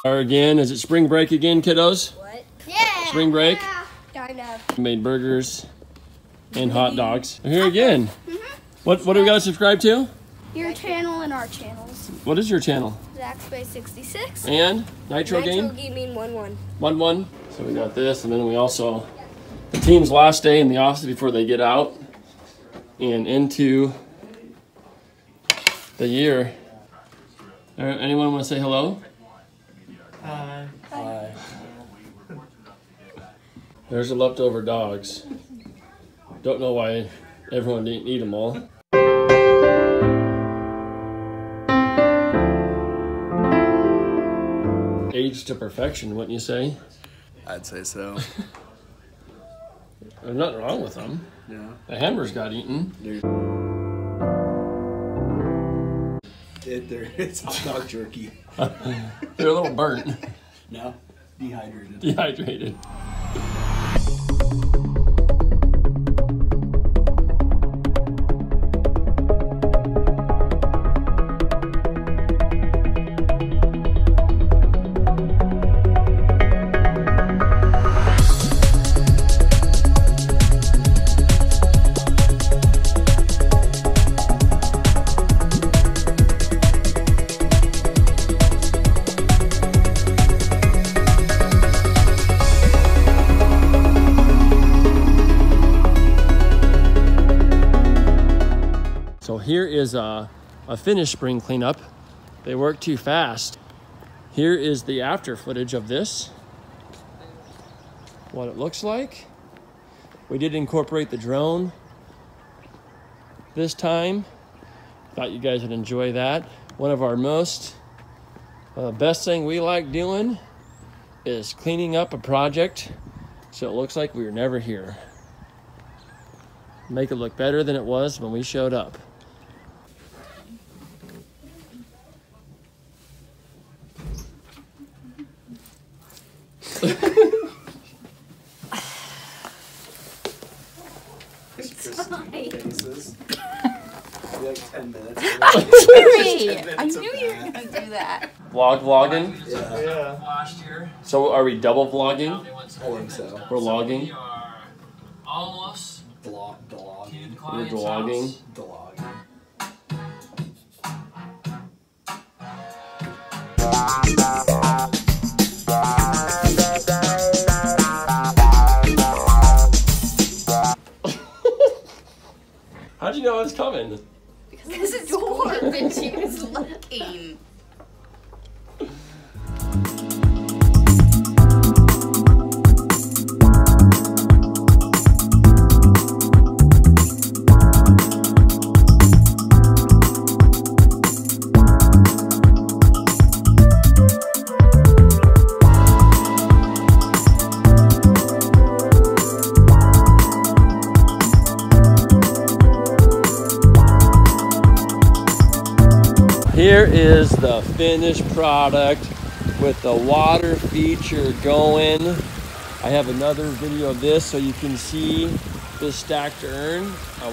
Again, is it spring break again, kiddos? What? Yeah. Spring break? Yeah. Kind of. We made burgers and hot dogs. Here again. What do we got to subscribe to? Your channel and our channels. What is your channel? ZachSpace66. And Nitro Game? Nitro Gaming 11. 1-1. So we got this, and then we also, the team's last day in the office before they get out and into the year. Anyone want to say hello? Hi. Hi. There's the leftover dogs. Don't know why everyone didn't eat them all. Aged to perfection, wouldn't you say? I'd say so. There's nothing wrong with them. Yeah. The hammers got eaten. It's hot dog jerky. They're a little burnt. No, dehydrated. Dehydrated. So here is a Finnish spring cleanup. They work too fast. Here is the after footage of this. What it looks like. We did incorporate the drone this time. Thought you guys would enjoy that. One of our best thing we like doing is cleaning up a project so it looks like we were never here. Make it look better than it was when we showed up. Faces. Like 10 minutes. I knew you were gonna do that. Vlogging? Yeah. So are we double vlogging? I think so. We're logging? Almost Vlogging. We're vlogging. Vlogging. How'd you know I was coming? Because this is door that she was looking. Here is the finished product with the water feature going. I have another video of this so you can see this stacked urn,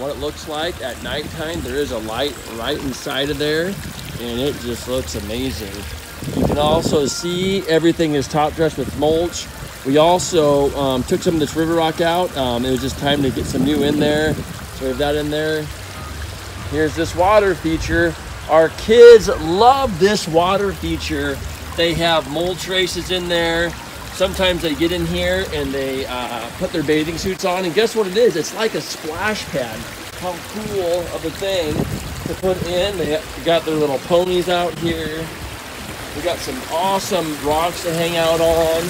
what it looks like at nighttime. There is a light right inside of there and it just looks amazing. You can also see everything is top dressed with mulch. We also took some of this river rock out. It was just time to get some new in there. So we have that in there. Here's this water feature. Our kids love this water feature. They have mulch races in there. Sometimes they get in here and they put their bathing suits on, and guess what it is? It's like a splash pad. How cool of a thing to put in. They got their little ponies out here. We got some awesome rocks to hang out on.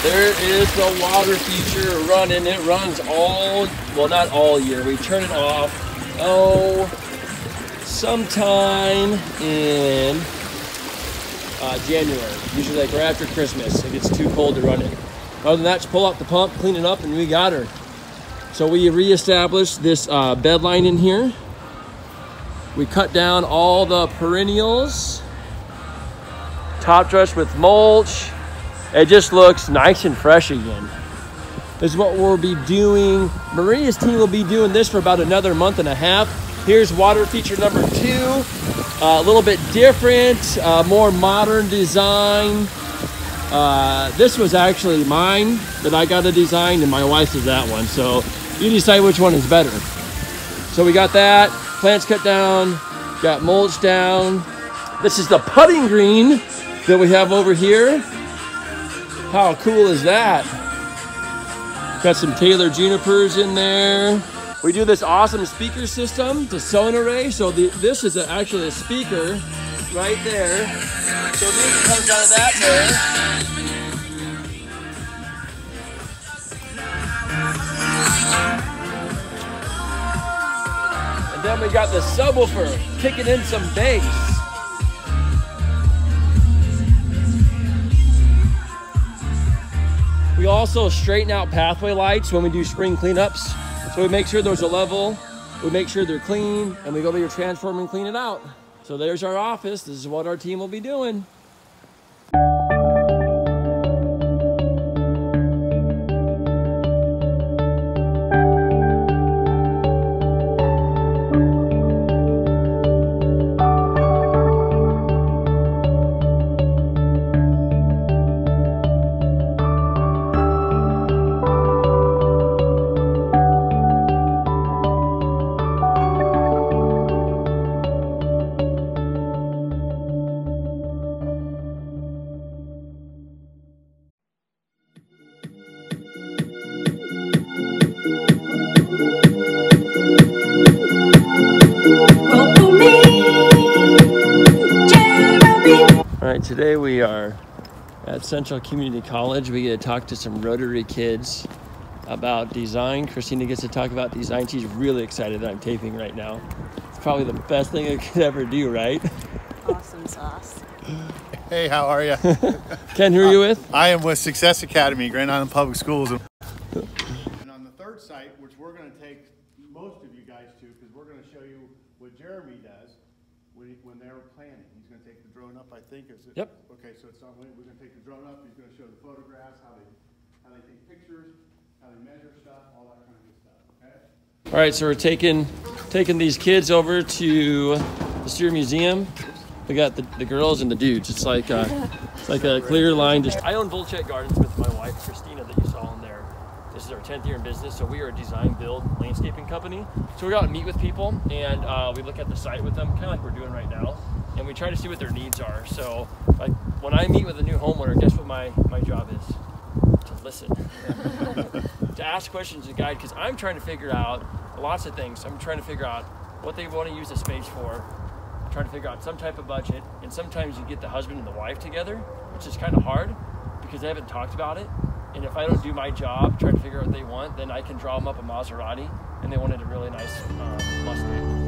There is the water feature running. It runs well, not all year. We turn it off sometime in January, usually like right after Christmas. It gets too cold to run it. Other than that, just pull out the pump, clean it up, and we got her. So we reestablished this bed line in here. We cut down all the perennials, top dressed with mulch. It just looks nice and fresh again. This is what we'll be doing. Maria's team will be doing this for about another month and a half. Here's water feature number 2. A little bit different, more modern design. This was actually mine that I got to design, and my wife's is that one. So you decide which one is better. So we got that, plants cut down, got mulch down. This is the putting green that we have over here. How cool is that? Got some Taylor junipers in there. We do this awesome speaker system to sound array. So this is actually a speaker right there. So this comes out of that there. And then we got the subwoofer kicking in some bass. We also straighten out pathway lights when we do spring cleanups. So we make sure those are level, we make sure they're clean, and we go to your transformer and clean it out. So there's our office. This is what our team will be doing. All right, today we are at Central Community College. We get to talk to some Rotary kids about design. Christina gets to talk about design. She's really excited that I'm taping right now. It's probably the best thing I could ever do, right? Awesome sauce. Hey, how are you? Ken, who are you with? I am with Success Academy, Grand Island Public Schools. And on the third site, which we're going to take most of you guys to, because we're going to show you what Jeremy does when they're planning. He's going to take the drone up, I think. Is it? Yep. Okay, so it's on. We're going to take the drone up. He's going to show the photographs, how they take pictures, how they measure stuff, all that kind of good stuff. Okay. All right, so we're taking these kids over to the Steer Museum. We got the girls and the dudes. It's like a clear line. I own Bullcheck Gardens with my wife, Christina, that you saw in there. This is our 10th year in business, so we are a design, build, landscaping company. So we go out and meet with people, and we look at the site with them, kind of like we're doing right now, and we try to see what their needs are. So, like, when I meet with a new homeowner, guess what my job is? To listen. To ask questions and guide, because I'm trying to figure out lots of things. I'm trying to figure out what they want to use the space for. Trying to figure out some type of budget, and sometimes you get the husband and the wife together, which is kind of hard because they haven't talked about it. And if I don't do my job, trying to figure out what they want, then I can draw them up a Maserati, and they wanted a really nice Mustang.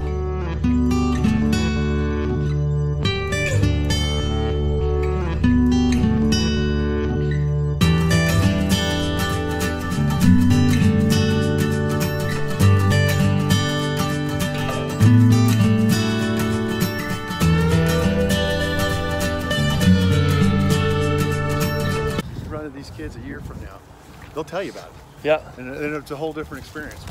These kids a year from now, they'll tell you about it. Yeah. And it's a whole different experience.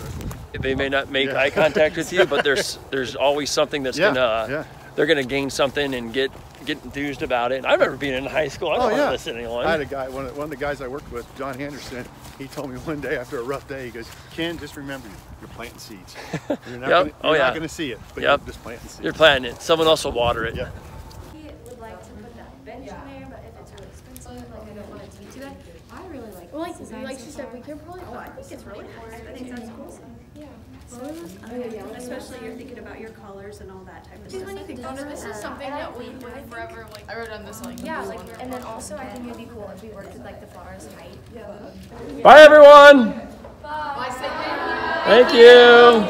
But they may not make eye contact with you, but there's always something that's they're gonna gain something and get enthused about it. And I remember being in high school. I don't want to listen to anyone. I had a guy, one of the guys I worked with, John Henderson. He told me one day after a rough day, he goes, "Ken, just remember, you're planting seeds. You're not going to see it, but you're just planting seeds. You're planting it. Someone else will water it." Yeah. He would like to put that bench in there, but if it's really expensive, like I don't want it to be too bad. I really like Well, this design like so she said, far. we can probably. Oh, I think it's really nice. I think that's cool. Yeah. Especially you're thinking about your colors and all that type of stuff. When you think about it, This is something that we would forever like. I wrote on this like. Yeah, like, and then also I think it'd be cool if we worked with like the flowers height. Yeah. Bye, everyone. Bye. Thank you.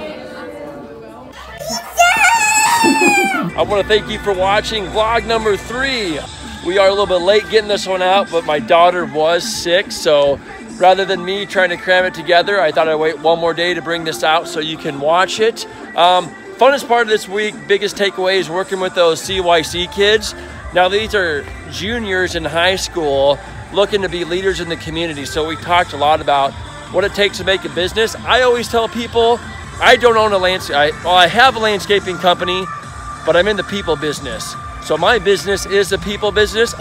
I want to thank you for watching vlog number 3. We are a little bit late getting this one out, but my daughter was sick, so rather than me trying to cram it together, I thought I'd wait one more day to bring this out so you can watch it. Funnest part of this week, biggest takeaway is working with those CYC kids. Now these are juniors in high school looking to be leaders in the community, so we talked a lot about what it takes to make a business. I always tell people, I don't own a well, I have a landscaping company, but I'm in the people business. So my business is a people business.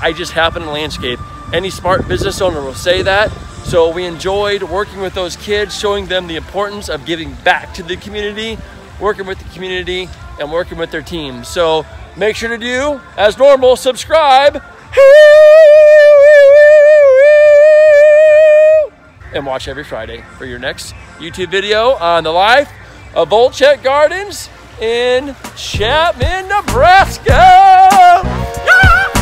I just happen to landscape. Any smart business owner will say that. So we enjoyed working with those kids, showing them the importance of giving back to the community, working with the community, and working with their team. So make sure to do, as normal, subscribe, and watch every Friday for your next YouTube video on the life of cHeCk Gardens in Chapman, Nebraska. Yeah!